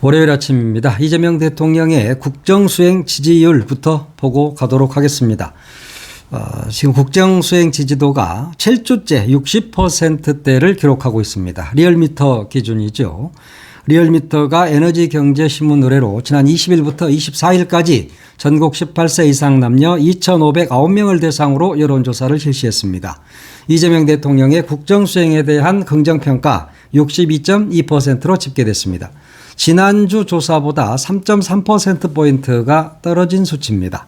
월요일 아침입니다. 이재명 대통령의 국정수행 지지율부터 보고 가도록 하겠습니다. 지금 국정수행 지지도가 7주째 60%대를 기록하고 있습니다. 리얼미터 기준이죠. 리얼미터가 에너지경제신문 의뢰로 지난 20일부터 24일까지 전국 18세 이상 남녀 2,509명을 대상으로 여론조사를 실시했습니다. 이재명 대통령의 국정수행에 대한 긍정평가 62.2%로 집계됐습니다. 지난주 조사보다 3.3%포인트가 떨어진 수치입니다.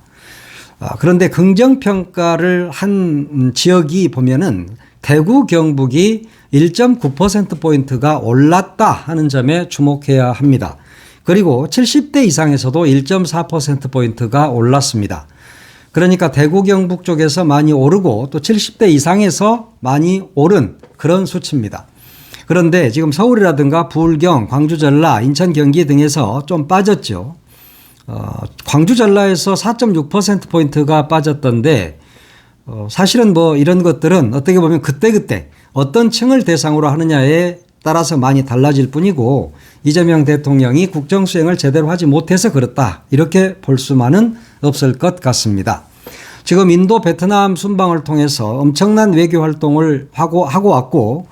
그런데 긍정평가를 한 지역이 보면은 대구, 경북이 1.9%포인트가 올랐다 하는 점에 주목해야 합니다. 그리고 70대 이상에서도 1.4%포인트가 올랐습니다. 그러니까 대구, 경북 쪽에서 많이 오르고 또 70대 이상에서 많이 오른 그런 수치입니다. 그런데 지금 서울이라든가 부울경, 광주, 전라, 인천, 경기 등에서 좀 빠졌죠. 광주, 전라에서 4.6%포인트가 빠졌던데 사실은 뭐 이런 것들은 어떻게 보면 그때그때 어떤 층을 대상으로 하느냐에 따라서 많이 달라질 뿐이고 이재명 대통령이 국정수행을 제대로 하지 못해서 그렇다 이렇게 볼 수만은 없을 것 같습니다. 지금 인도, 베트남 순방을 통해서 엄청난 외교 활동을 하고 왔고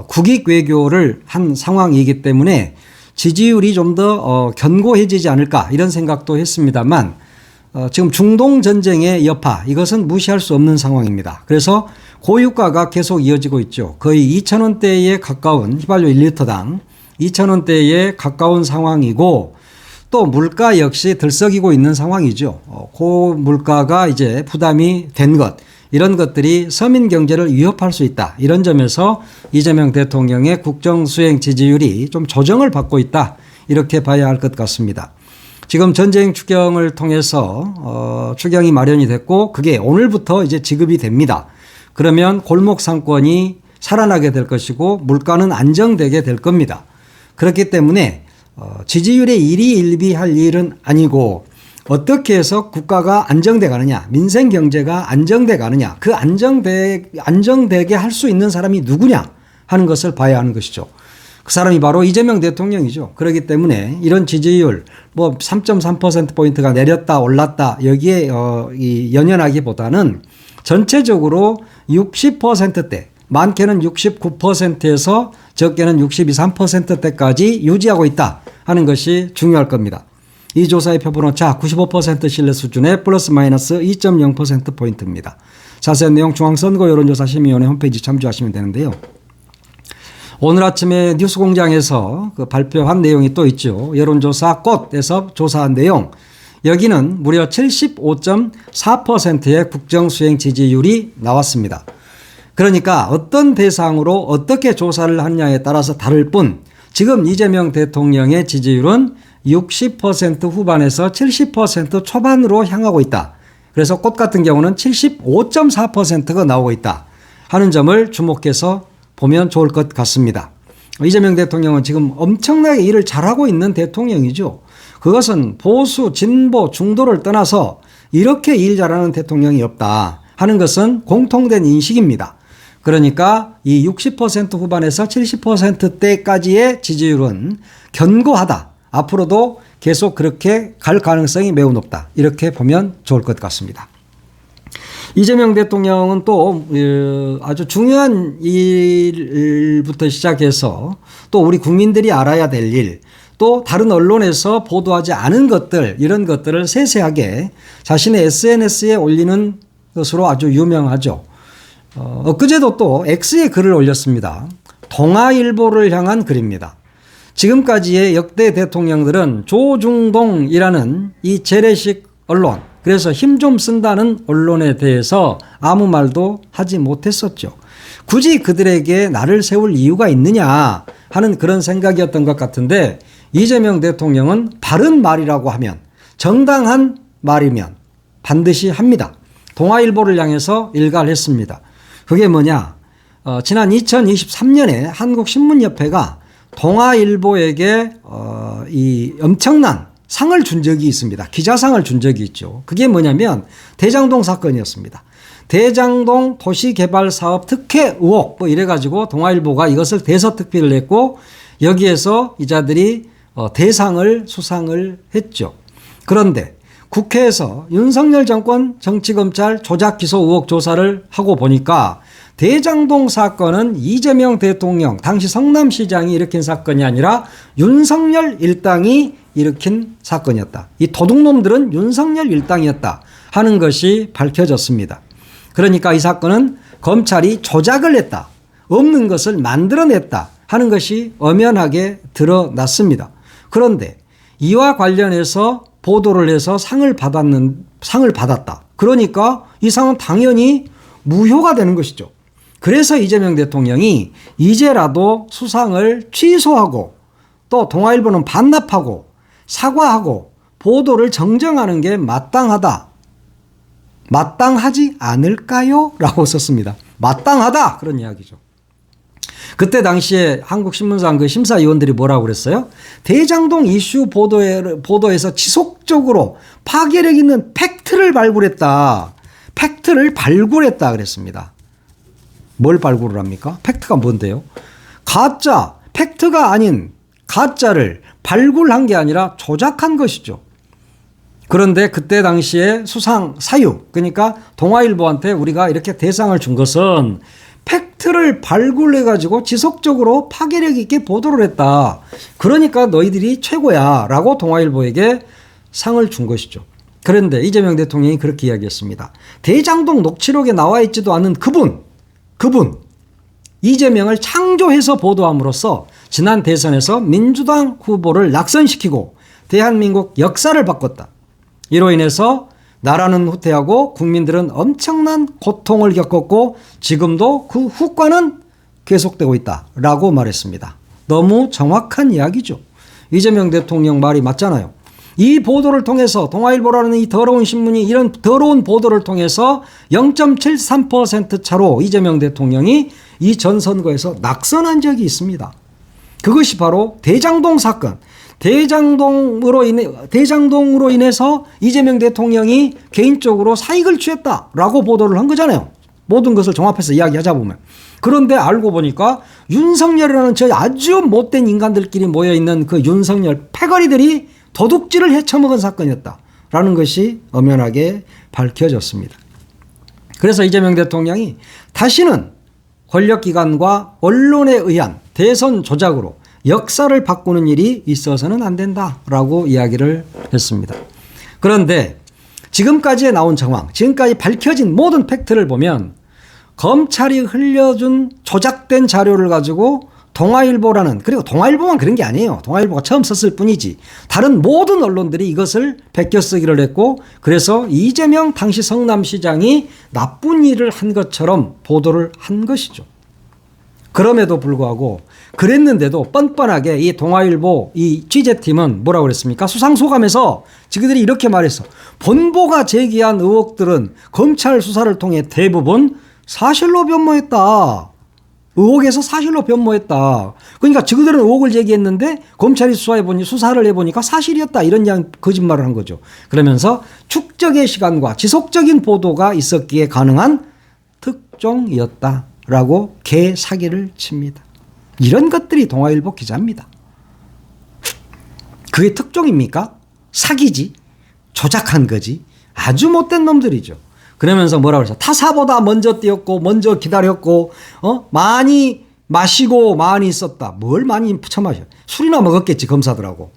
국익 외교를 한 상황이기 때문에 지지율이 좀 더 견고해지지 않을까 이런 생각도 했습니다만 지금 중동 전쟁의 여파 이것은 무시할 수 없는 상황입니다. 그래서 고유가가 계속 이어지고 있죠. 거의 2,000원대에 가까운 휘발유 1리터당 2,000원대에 가까운 상황이고 또 물가 역시 들썩이고 있는 상황이죠. 그 물가가 이제 부담이 된 것 이런 것들이 서민 경제를 위협할 수 있다. 이런 점에서 이재명 대통령의 국정수행 지지율이 좀 조정을 받고 있다. 이렇게 봐야 할 것 같습니다. 지금 전쟁 추경을 통해서 추경이 마련이 됐고 그게 오늘부터 이제 지급이 됩니다. 그러면 골목 상권이 살아나게 될 것이고 물가는 안정되게 될 겁니다. 그렇기 때문에 지지율에 일희일비할 일은 아니고 어떻게 해서 국가가 안정돼 가느냐, 민생 경제가 안정돼 가느냐, 그 안정되게 할 수 있는 사람이 누구냐 하는 것을 봐야 하는 것이죠. 그 사람이 바로 이재명 대통령이죠. 그렇기 때문에 이런 지지율 뭐 3.3%포인트가 내렸다 올랐다 여기에 연연하기보다는 전체적으로 60%대 많게는 69%에서 적게는 62, 3%대까지 유지하고 있다 하는 것이 중요할 겁니다. 이 조사의 표본오차 95% 신뢰 수준의 플러스 마이너스 2.0%포인트입니다. 자세한 내용 중앙선거 여론조사심의위원회 홈페이지 참조하시면 되는데요. 오늘 아침에 뉴스공장에서 그 발표한 내용이 또 있죠. 여론조사 꽃에서 조사한 내용. 여기는 무려 75.4%의 국정수행 지지율이 나왔습니다. 그러니까 어떤 대상으로 어떻게 조사를 하느냐에 따라서 다를 뿐 지금 이재명 대통령의 지지율은 60% 후반에서 70% 초반으로 향하고 있다. 그래서 꽃 같은 경우는 75.4%가 나오고 있다 하는 점을 주목해서 보면 좋을 것 같습니다. 이재명 대통령은 지금 엄청나게 일을 잘하고 있는 대통령이죠. 그것은 보수, 진보, 중도를 떠나서 이렇게 일 잘하는 대통령이 없다 하는 것은 공통된 인식입니다. 그러니까 이 60% 후반에서 70%대까지의 지지율은 견고하다. 앞으로도 계속 그렇게 갈 가능성이 매우 높다. 이렇게 보면 좋을 것 같습니다. 이재명 대통령은 또 아주 중요한 일부터 시작해서 또 우리 국민들이 알아야 될 일, 또 다른 언론에서 보도하지 않은 것들 이런 것들을 세세하게 자신의 SNS에 올리는 것으로 아주 유명하죠. 엊그제도 또 X에 글을 올렸습니다. 동아일보를 향한 글입니다. 지금까지의 역대 대통령들은 조중동이라는 이 재래식 언론, 그래서 힘 좀 쓴다는 언론에 대해서 아무 말도 하지 못했었죠. 굳이 그들에게 나를 세울 이유가 있느냐 하는 그런 생각이었던 것 같은데 이재명 대통령은 바른 말이라고 하면 정당한 말이면 반드시 합니다. 동아일보를 향해서 일가를 했습니다. 그게 뭐냐? 지난 2023년에 한국신문협회가 동아일보에게 이 엄청난 상을 준 적이 있습니다. 기자상을 준 적이 있죠. 그게 뭐냐면 대장동 사건이었습니다. 대장동 도시개발사업 특혜 의혹 뭐 이래가지고 동아일보가 이것을 대서특필을 했고 여기에서 이자들이 대상을 수상을 했죠. 그런데 국회에서 윤석열 정권 정치검찰 조작 기소 의혹 조사를 하고 보니까 대장동 사건은 이재명 대통령 당시 성남시장이 일으킨 사건이 아니라 윤석열 일당이 일으킨 사건이었다. 이 도둑놈들은 윤석열 일당이었다 하는 것이 밝혀졌습니다. 그러니까 이 사건은 검찰이 조작을 했다. 없는 것을 만들어냈다 하는 것이 엄연하게 드러났습니다. 그런데 이와 관련해서 보도를 해서 상을 받았다. 그러니까 이 상은 당연히 무효가 되는 것이죠. 그래서 이재명 대통령이 이제라도 수상을 취소하고 또 동아일보는 반납하고 사과하고 보도를 정정하는 게 마땅하다. 마땅하지 않을까요? 라고 썼습니다. 마땅하다 그런 이야기죠. 그때 당시에 한국신문상 그 심사위원들이 뭐라고 그랬어요? 대장동 이슈 보도에서 지속적으로 파괴력 있는 팩트를 발굴했다. 팩트를 발굴했다 그랬습니다. 뭘 발굴을 합니까? 팩트가 뭔데요? 가짜, 팩트가 아닌 가짜를 발굴한 게 아니라 조작한 것이죠. 그런데 그때 당시에 수상 사유, 그러니까 동아일보한테 우리가 이렇게 대상을 준 것은 팩트를 발굴해가지고 지속적으로 파괴력 있게 보도를 했다. 그러니까 너희들이 최고야 라고 동아일보에게 상을 준 것이죠. 그런데 이재명 대통령이 그렇게 이야기했습니다. 대장동 녹취록에 나와 있지도 않은 그분 이재명을 창조해서 보도함으로써 지난 대선에서 민주당 후보를 낙선시키고 대한민국 역사를 바꿨다. 이로 인해서 나라는 후퇴하고 국민들은 엄청난 고통을 겪었고 지금도 그 후과는 계속되고 있다라고 말했습니다. 너무 정확한 이야기죠. 이재명 대통령 말이 맞잖아요. 이 보도를 통해서 동아일보라는 이 더러운 신문이 이런 더러운 보도를 통해서 0.73% 차로 이재명 대통령이 이 전 선거에서 낙선한 적이 있습니다. 그것이 바로 대장동 사건. 대장동으로 인해서 이재명 대통령이 개인적으로 사익을 취했다라고 보도를 한 거잖아요. 모든 것을 종합해서 이야기하자 보면. 그런데 알고 보니까 윤석열이라는 저 아주 못된 인간들끼리 모여있는 그 윤석열 패거리들이 도둑질을 헤쳐먹은 사건이었다라는 것이 엄연하게 밝혀졌습니다. 그래서 이재명 대통령이 다시는 권력기관과 언론에 의한 대선 조작으로 역사를 바꾸는 일이 있어서는 안 된다라고 이야기를 했습니다. 그런데 지금까지 나온 정황, 지금까지 밝혀진 모든 팩트를 보면 검찰이 흘려준 조작된 자료를 가지고 동아일보라는, 그리고 동아일보만 그런 게 아니에요. 동아일보가 처음 썼을 뿐이지 다른 모든 언론들이 이것을 베껴 쓰기를 했고, 그래서 이재명 당시 성남시장이 나쁜 일을 한 것처럼 보도를 한 것이죠. 그럼에도 불구하고 그랬는데도 뻔뻔하게 이 동아일보 이 취재팀은 뭐라고 그랬습니까? 수상소감에서 지그들이 이렇게 말했어. 본보가 제기한 의혹들은 검찰 수사를 통해 대부분 사실로 변모했다. 의혹에서 사실로 변모했다. 그러니까 저들은 의혹을 제기했는데 검찰이 수사를 해보니까 사실이었다. 이런 거짓말을 한 거죠. 그러면서 축적의 시간과 지속적인 보도가 있었기에 가능한 특종이었다라고 개사기를 칩니다. 이런 것들이 동아일보 기자입니다. 그게 특종입니까? 사기지. 조작한 거지. 아주 못된 놈들이죠. 그러면서 뭐라고 그랬어? 타사보다 먼저 뛰었고 먼저 기다렸고 많이 마시고 많이 썼다. 뭘 많이 처마셔? 술이나 먹었겠지 검사들하고.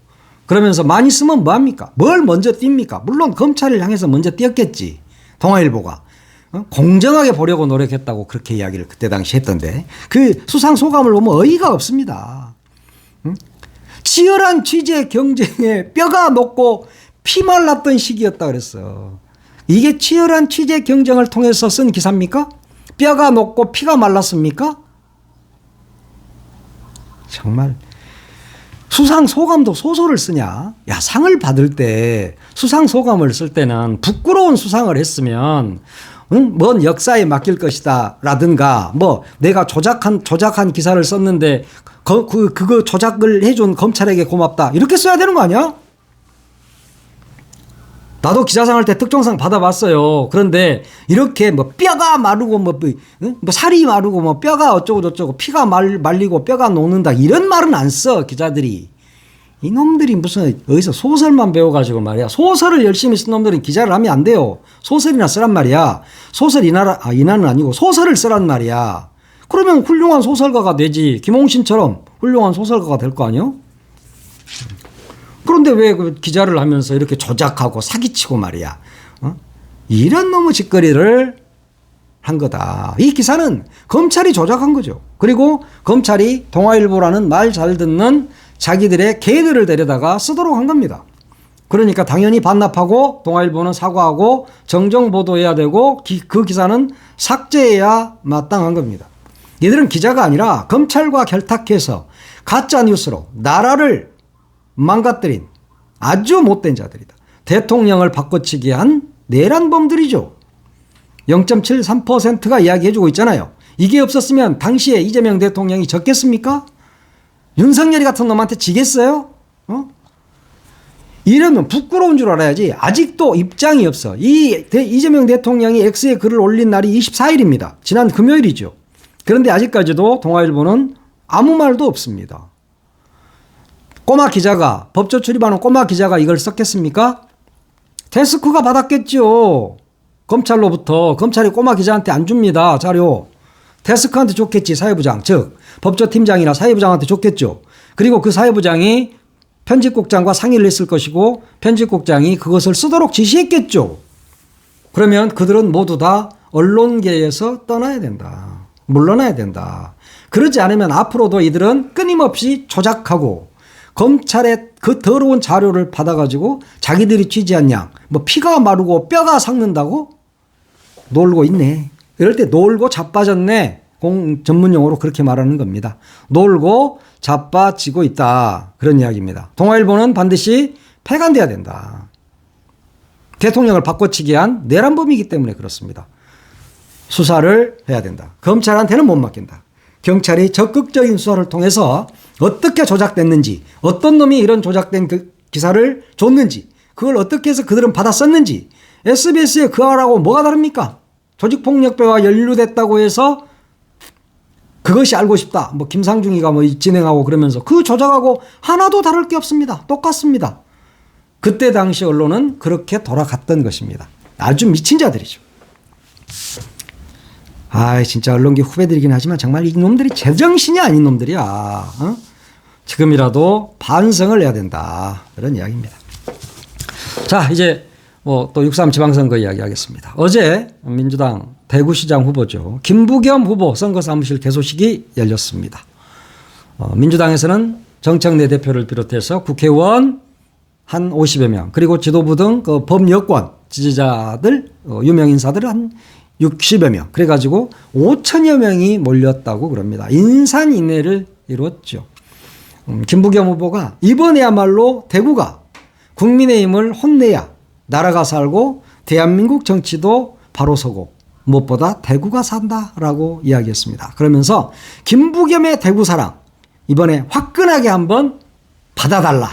그러면서 많이 쓰면 뭐합니까? 뭘 먼저 뜁니까? 물론 검찰을 향해서 먼저 뛰었겠지. 동아일보가. 공정하게 보려고 노력했다고 그렇게 이야기를 그때 당시 했던데 그 수상 소감을 보면 어이가 없습니다. 치열한 취재 경쟁에 뼈가 녹고 피 말랐던 시기였다 그랬어. 이게 치열한 취재 경쟁을 통해서 쓴 기사입니까? 뼈가 녹고 피가 말랐습니까? 정말 수상 소감도 소설을 쓰냐? 야, 상을 받을 때 수상 소감을 쓸 때는 부끄러운 수상을 했으면 뭔 역사에 맡길 것이다 라든가 뭐 내가 조작한 기사를 썼는데 그거 조작을 해준 검찰에게 고맙다 이렇게 써야 되는 거 아니야? 나도 기자상 할 때 특종상 받아봤어요. 그런데 이렇게 뭐 뼈가 마르고 뭐 살이 마르고 뭐 뼈가 어쩌고 저쩌고 피가 말리고 뼈가 녹는다 이런 말은 안 써 기자들이. 이놈들이 무슨 어디서 소설만 배워가지고 말이야. 소설을 열심히 쓴 놈들은 기자를 하면 안 돼요. 소설이나 쓰란 말이야. 소설 인하는 아니고 소설을 쓰란 말이야. 그러면 훌륭한 소설가가 되지. 김홍신처럼 훌륭한 소설가가 될 거 아니요? 그런데 왜 그 기자를 하면서 이렇게 조작하고 사기치고 말이야. 이런 놈의 짓거리를 한 거다. 이 기사는 검찰이 조작한 거죠. 그리고 검찰이 동아일보라는 말 잘 듣는 자기들의 개들을 데려다가 쓰도록 한 겁니다. 그러니까 당연히 반납하고 동아일보는 사과하고 정정 보도해야 되고 그 기사는 삭제해야 마땅한 겁니다. 얘들은 기자가 아니라 검찰과 결탁해서 가짜 뉴스로 나라를 망가뜨린 아주 못된 자들이다. 대통령을 바꿔치기 한 내란범들이죠. 0.73%가 이야기해주고 있잖아요. 이게 없었으면 당시에 이재명 대통령이 졌겠습니까? 윤석열이 같은 놈한테 지겠어요? 이러면 부끄러운 줄 알아야지. 아직도 입장이 없어. 이재명 대통령이 X에 글을 올린 날이 24일입니다. 지난 금요일이죠. 그런데 아직까지도 동아일보는 아무 말도 없습니다. 꼬마 기자가, 법조 출입하는 꼬마 기자가 이걸 썼겠습니까? 데스크가 받았겠죠. 검찰로부터. 검찰이 꼬마 기자한테 안 줍니다. 자료. 데스크한테 줬겠지. 사회부장. 즉 법조팀장이나 사회부장한테 줬겠죠. 그리고 그 사회부장이 편집국장과 상의를 했을 것이고 편집국장이 그것을 쓰도록 지시했겠죠. 그러면 그들은 모두 다 언론계에서 떠나야 된다. 물러나야 된다. 그러지 않으면 앞으로도 이들은 끊임없이 조작하고 검찰의 그 더러운 자료를 받아가지고 자기들이 취재한 양, 뭐 피가 마르고 뼈가 삭는다고 놀고 있네. 이럴 때 놀고 자빠졌네. 전문용어로 그렇게 말하는 겁니다. 놀고 자빠지고 있다. 그런 이야기입니다. 동아일보는 반드시 폐간돼야 된다. 대통령을 바꿔치기 한 내란범이기 때문에 그렇습니다. 수사를 해야 된다. 검찰한테는 못 맡긴다. 경찰이 적극적인 수사를 통해서 어떻게 조작됐는지, 어떤 놈이 이런 조작된 그 기사를 줬는지, 그걸 어떻게 해서 그들은 받아 썼는지, SBS에 그하라고 뭐가 다릅니까? 조직폭력배와 연루됐다고 해서 그것이 알고 싶다. 뭐 김상중이가 뭐 진행하고 그러면서 그 조작하고 하나도 다를 게 없습니다. 똑같습니다. 그때 당시 언론은 그렇게 돌아갔던 것입니다. 아주 미친 자들이죠. 진짜 언론계 후배들이긴 하지만 정말 이놈들이 제정신이 아닌 놈들이야. 지금이라도 반성을 해야 된다. 그런 이야기입니다. 자, 이제 또 6.3 지방선거 이야기 하겠습니다. 어제 민주당 대구시장 후보죠. 김부겸 후보 선거사무실 개소식이 열렸습니다. 민주당에서는 정청래 대표를 비롯해서 국회의원 한 50여 명, 그리고 지도부 등 그 범여권 지지자들, 유명 인사들 한 60여 명, 그래가지고 5천여 명이 몰렸다고 그럽니다. 인산인해를 이뤘죠. 김부겸 후보가 이번에야말로 대구가 국민의힘을 혼내야 나라가 살고 대한민국 정치도 바로 서고 무엇보다 대구가 산다라고 이야기했습니다. 그러면서 김부겸의 대구 사랑 이번에 화끈하게 한번 받아달라.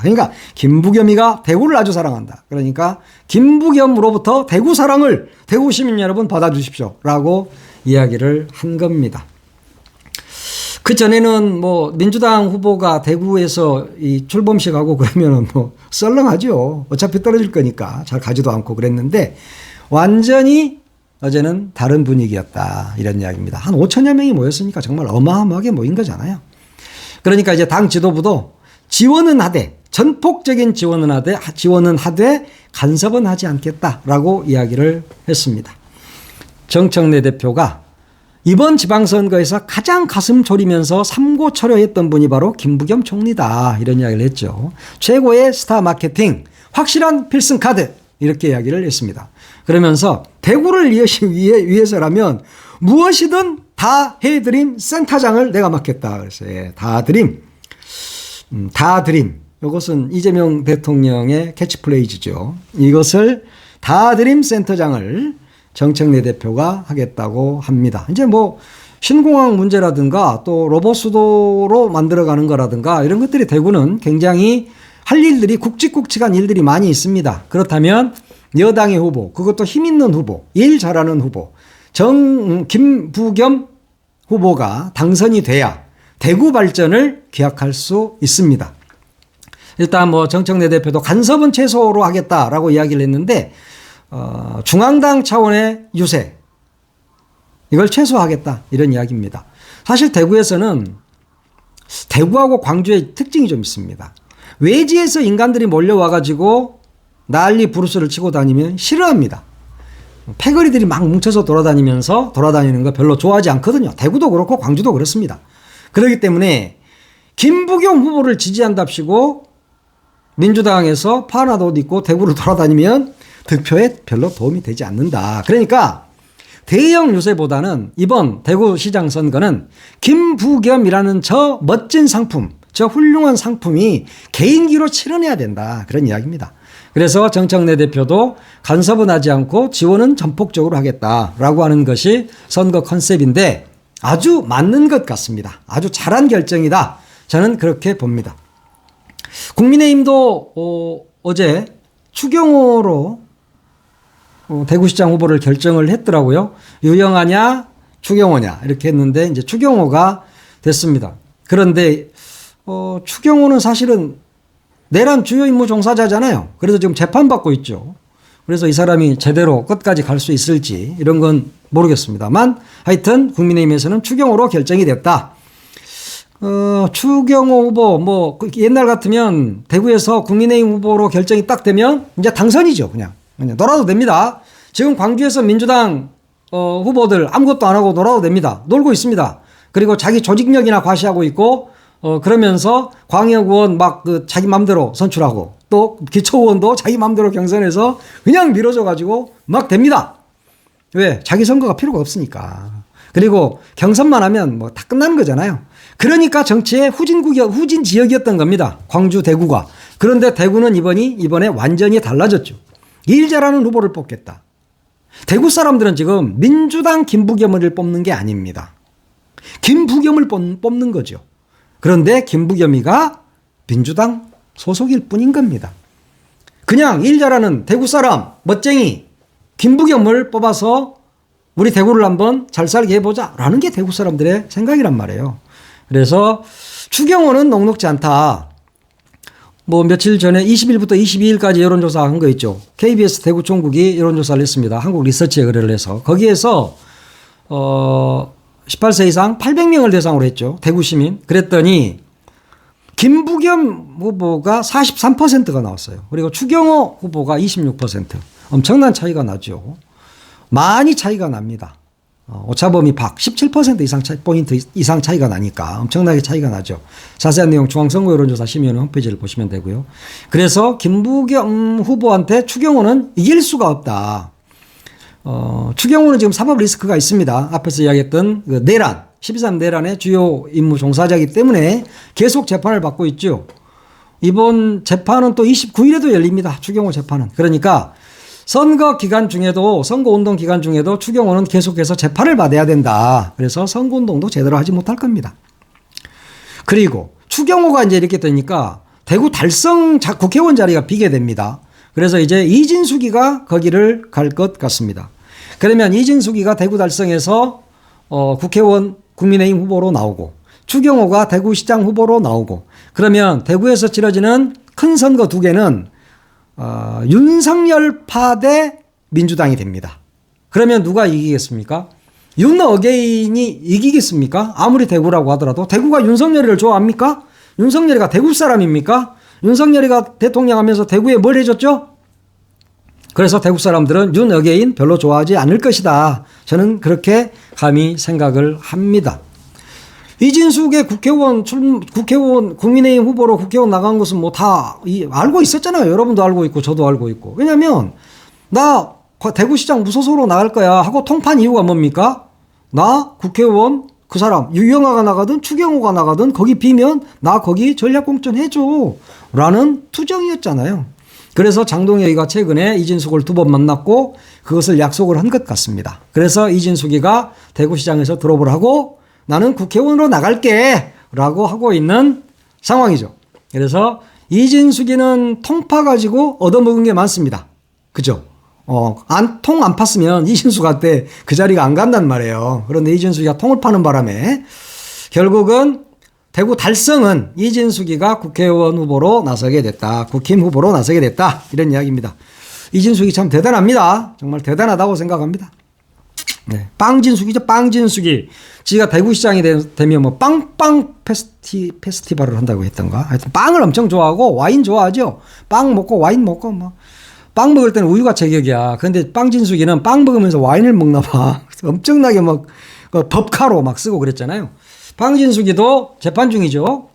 그러니까 김부겸이가 대구를 아주 사랑한다. 그러니까 김부겸으로부터 대구 사랑을 대구 시민 여러분 받아주십시오. 라고 이야기를 한 겁니다. 그 전에는 뭐 민주당 후보가 대구에서 이 출범식하고 그러면은 뭐 썰렁하죠. 어차피 떨어질 거니까 잘 가지도 않고 그랬는데 완전히 어제는 다른 분위기였다. 이런 이야기입니다. 한 5천여 명이 모였으니까 정말 어마어마하게 모인 거잖아요. 그러니까 이제 당 지도부도 지원은 하되 전폭적인 지원은 하되 간섭은 하지 않겠다라고 이야기를 했습니다. 정청래 대표가 이번 지방선거에서 가장 가슴 졸이면서 삼고초려했던 분이 바로 김부겸 총리다. 이런 이야기를 했죠. 최고의 스타 마케팅, 확실한 필승 카드 이렇게 이야기를 했습니다. 그러면서 대구를 위해서라면 무엇이든 다 해드림 센터장을 내가 맡겠다. 그랬어요. 다 드림. 이것은 이재명 대통령의 캐치프레이즈죠. 이것을 다 드림 센터장을 정청래 대표가 하겠다고 합니다. 이제 뭐 신공항 문제라든가 또 로봇 수도로 만들어가는 거라든가 이런 것들이 대구는 굉장히 할 일들이 굵직굵직한 일들이 많이 있습니다. 그렇다면 여당의 후보, 그것도 힘 있는 후보, 일 잘하는 후보, 김부겸 후보가 당선이 돼야 대구 발전을 기약할 수 있습니다. 일단 뭐 정청래 대표도 간섭은 최소로 하겠다라고 이야기를 했는데 중앙당 차원의 유세 이걸 최소화하겠다 이런 이야기입니다. 사실 대구에서는 대구하고 광주의 특징이 좀 있습니다. 외지에서 인간들이 몰려와가지고 난리 부르스를 치고 다니면 싫어합니다. 패거리들이 막 뭉쳐서 돌아다니는 거 별로 좋아하지 않거든요. 대구도 그렇고 광주도 그렇습니다. 그렇기 때문에 김부겸 후보를 지지한답시고 민주당에서 파나도 옷 입고 대구를 돌아다니면 득표에 별로 도움이 되지 않는다. 그러니까 대형 유세보다는 이번 대구시장 선거는 김부겸이라는 저 멋진 상품, 저 훌륭한 상품이 개인기로 치러내야 된다. 그런 이야기입니다. 그래서 정청래 대표도 간섭은 하지 않고 지원은 전폭적으로 하겠다라고 하는 것이 선거 컨셉인데 아주 맞는 것 같습니다. 아주 잘한 결정이다. 저는 그렇게 봅니다. 국민의힘도 어제 추경호로 대구시장 후보를 결정을 했더라고요. 유영하냐 추경호냐 이렇게 했는데 이제 추경호가 됐습니다. 그런데 추경호는 사실은 내란 주요 임무 종사자잖아요. 그래서 지금 재판받고 있죠. 그래서 이 사람이 제대로 끝까지 갈 수 있을지 이런 건 모르겠습니다만 하여튼 국민의힘에서는 추경호로 결정이 됐다. 추경호 후보 뭐 옛날 같으면 대구에서 국민의힘 후보로 결정이 딱 되면 이제 당선이죠. 그냥 놀아도 됩니다. 지금 광주에서 민주당 후보들 아무것도 안 하고 놀아도 됩니다. 놀고 있습니다. 그리고 자기 조직력이나 과시하고 있고 그러면서 광역의원 막 자기 맘대로 선출하고 또 기초의원도 자기 맘대로 경선해서 그냥 밀어줘 가지고 막 됩니다. 왜? 자기 선거가 필요가 없으니까. 그리고 경선만 하면 뭐 다 끝나는 거잖아요. 그러니까 정치의 후진 지역이었던 겁니다. 광주, 대구가. 그런데 대구는 이번에 완전히 달라졌죠. 일 잘하는 후보를 뽑겠다. 대구 사람들은 지금 민주당 김부겸을 뽑는 게 아닙니다. 김부겸을 뽑는 거죠. 그런데 김부겸이가 민주당 소속일 뿐인 겁니다. 그냥 일 잘하는 대구 사람 멋쟁이 김부겸을 뽑아서 우리 대구를 한번 잘 살게 해보자라는 게 대구 사람들의 생각이란 말이에요. 그래서 추경호는 녹록지 않다. 뭐 며칠 전에 20일부터 22일까지 여론조사 한 거 있죠. KBS 대구 총국이 여론조사를 했습니다. 한국 리서치에 의뢰를 해서. 거기에서 18세 이상 800명을 대상으로 했죠. 대구 시민. 그랬더니 김부겸 후보가 43%가 나왔어요. 그리고 추경호 후보가 26%. 엄청난 차이가 나죠. 많이 차이가 납니다. 오차범위 밖 17% 이상 포인트 이상 차이가 나니까 엄청나게 차이가 나죠. 자세한 내용 중앙선거 여론조사 심의위원회 홈페이지를 보시면 되고요. 그래서 김부겸 후보한테 추경호는 이길 수가 없다. 추경호는 지금 사법 리스크가 있습니다. 앞에서 이야기했던 그 내란, 12.3 내란의 주요 임무 종사자이기 때문에 계속 재판을 받고 있죠. 이번 재판은 또 29일에도 열립니다. 추경호 재판은. 그러니까 선거운동 기간 중에도 추경호는 계속해서 재판을 받아야 된다. 그래서 선거운동도 제대로 하지 못할 겁니다. 그리고 추경호가 이제 이렇게 되니까 대구 달성 국회의원 자리가 비게 됩니다. 그래서 이제 이진숙이가 거기를 갈 것 같습니다. 그러면 이진숙이가 대구 달성에서 국회의원 국민의힘 후보로 나오고 추경호가 대구시장 후보로 나오고 그러면 대구에서 치러지는 큰 선거 두 개는 윤석열파 대 민주당이 됩니다. 그러면 누가 이기겠습니까? 윤 어게인이 이기겠습니까? 아무리 대구라고 하더라도 대구가 윤석열이를 좋아합니까? 윤석열이가 대구 사람입니까? 윤석열이가 대통령 하면서 대구에 뭘 해줬죠? 그래서 대구 사람들은 윤 어게인 별로 좋아하지 않을 것이다. 저는 그렇게 감히 생각을 합니다. 이진숙의 국회의원 국민의힘 후보로 국회의원 나간 것은 뭐 다 알고 있었잖아요. 여러분도 알고 있고 저도 알고 있고. 왜냐하면 나 대구시장 무소속으로 나갈 거야 하고 통판 이유가 뭡니까? 나 국회의원 그 사람 유영아가 나가든 추경호가 나가든 거기 비면 나 거기 전략공천 해줘 라는 투정이었잖아요. 그래서 장동혁이가 최근에 이진숙을 2번 만났고 그것을 약속을 한 것 같습니다. 그래서 이진숙이가 대구시장에서 드롭을 하고 나는 국회의원으로 나갈게 라고 하고 있는 상황이죠. 그래서 이진숙이는 통파 가지고 얻어먹은 게 많습니다. 그죠? 통 안 팠으면 이진숙한테 그 자리가 안 간단 말이에요. 그런데 이진숙이가 통을 파는 바람에 결국은 대구 달성은 이진숙이가 국회의원 후보로 나서게 됐다. 국힘 후보로 나서게 됐다. 이런 이야기입니다. 이진숙이 참 대단합니다. 정말 대단하다고 생각합니다. 네. 빵진숙이죠. 빵진숙이. 지가 대구시장이 되면 뭐 빵빵 페스티벌을 한다고 했던가. 하여튼 빵을 엄청 좋아하고 와인 좋아하죠. 빵 먹고 와인 먹고 뭐. 빵 먹을 때는 우유가 제격이야. 그런데 빵진숙이는 빵 먹으면서 와인을 먹나 봐. 엄청나게 막 법카로 막 쓰고 그랬잖아요. 빵진숙이도 재판 중이죠.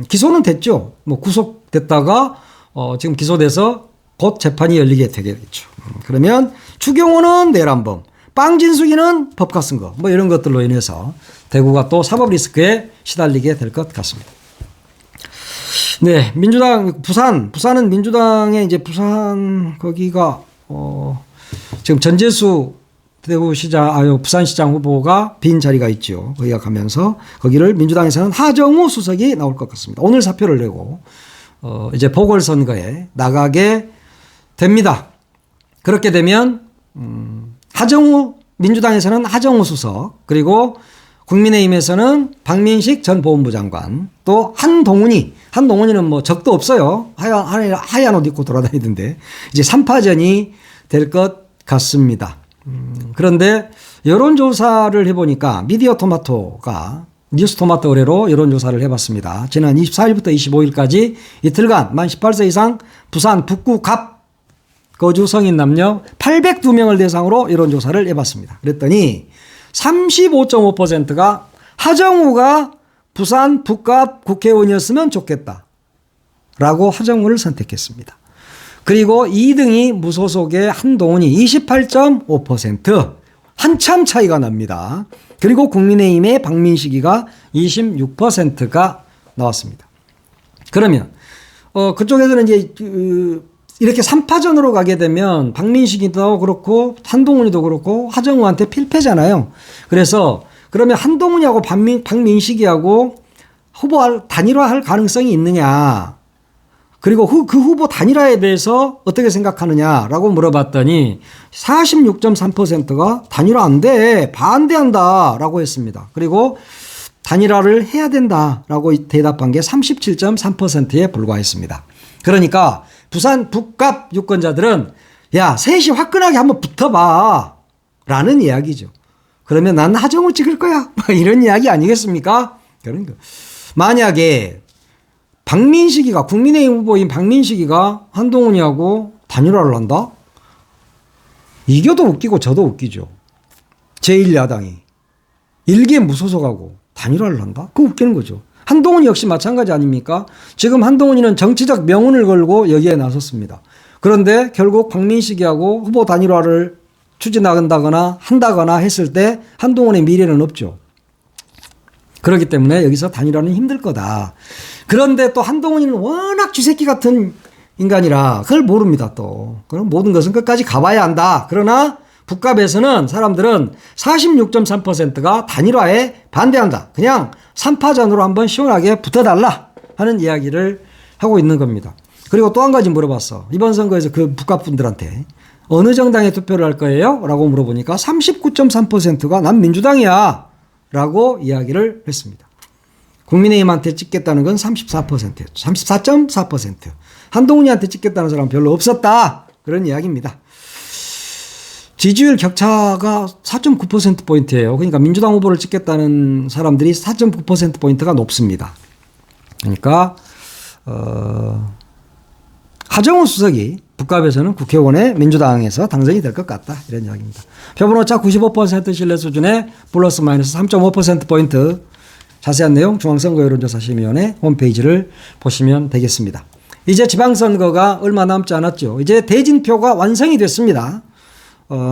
기소는 됐죠. 뭐 구속됐다가 지금 기소돼서 곧 재판이 열리게 되겠죠. 그러면 추경호는 내란범, 빵진숙이는 법카 쓴 거, 뭐 이런 것들로 인해서 대구가 또 사법 리스크에 시달리게 될 것 같습니다. 네, 민주당 부산은 민주당의 이제 부산 거기가 지금 전재수 부산시장 후보가 빈 자리가 있죠. 거기가 가면서 거기를 민주당에서는 하정우 수석이 나올 것 같습니다. 오늘 사표를 내고 이제 보궐선거에 나가게 됩니다. 그렇게 되면 민주당에서는 하정우 수석, 그리고 국민의힘에서는 박민식 전 보훈부 장관, 또 한동훈이는 뭐 적도 없어요. 하얀 옷 입고 돌아다니던데 이제 3파전이 될 것 같습니다. 그런데 여론조사를 해보니까 미디어토마토가 뉴스토마토 의뢰로 여론조사를 해봤습니다. 지난 24일부터 25일까지 이틀간 만 18세 이상 부산 북구 갑 거주 성인 남녀 802명을 대상으로 여론조사를 해봤습니다. 그랬더니 35.5%가 하정우가 부산 북갑 국회의원이었으면 좋겠다 라고 하정우를 선택했습니다. 그리고 2등이 무소속의 한동훈이 28.5%, 한참 차이가 납니다. 그리고 국민의힘의 박민식이가 26%가 나왔습니다. 그러면 그쪽에서는 이제 이렇게 3파전으로 가게 되면 박민식이도 그렇고 한동훈이도 그렇고 하정우한테 필패잖아요. 그래서 그러면 한동훈이하고 박민식이하고 단일화할 가능성이 있느냐. 그리고 그 후보 단일화에 대해서 어떻게 생각하느냐라고 물어봤더니 46.3%가 단일화 안 돼. 반대한다라고 했습니다. 그리고 단일화를 해야 된다라고 대답한 게 37.3%에 불과했습니다. 그러니까 부산 북갑 유권자들은 야, 셋이 화끈하게 한번 붙어봐 라는 이야기죠. 그러면 난 하정우 찍을 거야 이런 이야기 아니겠습니까? 그러니까 만약에 박민식이가 국민의힘 후보인 박민식이가 한동훈이하고 단일화를 한다? 이겨도 웃기고 저도 웃기죠. 제1야당이 일개 무소속하고 단일화를 한다? 그거 웃기는 거죠. 한동훈 역시 마찬가지 아닙니까? 지금 한동훈이는 정치적 명운을 걸고 여기에 나섰습니다. 그런데 결국 박민식이하고 후보 단일화를 추진한다거나 한다거나 했을 때 한동훈의 미래는 없죠. 그렇기 때문에 여기서 단일화는 힘들 거다. 그런데 또 한동훈이는 워낙 쥐새끼 같은 인간이라 그걸 모릅니다 또. 그럼 모든 것은 끝까지 가봐야 한다. 그러나 북갑에서는 사람들은 46.3%가 단일화에 반대한다. 그냥 3파전으로 한번 시원하게 붙어달라 하는 이야기를 하고 있는 겁니다. 그리고 또 한 가지 물어봤어. 이번 선거에서 그 북갑 분들한테 어느 정당에 투표를 할 거예요? 라고 물어보니까 39.3%가 난 민주당이야 라고 이야기를 했습니다. 국민의힘한테 찍겠다는 건 34%였죠. 34.4%. 한동훈이한테 찍겠다는 사람은 별로 없었다. 그런 이야기입니다. 지지율 격차가 4.9%포인트예요. 그러니까 민주당 후보를 찍겠다는 사람들이 4.9%포인트가 높습니다. 그러니까 하정우 수석이 북갑에서는 국회의원에 민주당에서 당선이 될 것 같다. 이런 이야기입니다. 표본오차 95% 신뢰 수준의 플러스 마이너스 3.5%포인트. 자세한 내용 중앙선거 여론조사심의위원회 홈페이지를 보시면 되겠습니다. 이제 지방선거가 얼마 남지 않았죠. 이제 대진표가 완성이 됐습니다.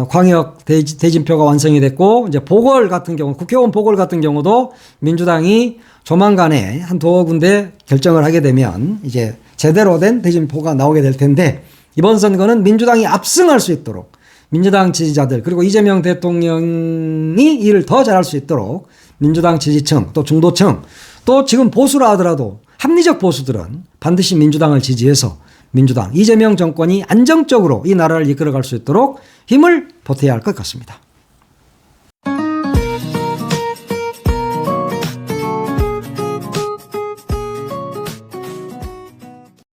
광역 대진표가 완성이 됐고 이제 보궐 같은 경우 국회의원 보궐 같은 경우도 민주당이 조만간에 한 두어 군데 결정을 하게 되면 이제 제대로 된 대진표가 나오게 될 텐데 이번 선거는 민주당이 압승할 수 있도록 민주당 지지자들 그리고 이재명 대통령이 일을 더 잘할 수 있도록 민주당 지지층 또 중도층 또 지금 보수라 하더라도 합리적 보수들은 반드시 민주당을 지지해서 민주당 이재명 정권이 안정적으로 이 나라를 이끌어갈 수 있도록 힘을 보태야 할 것 같습니다.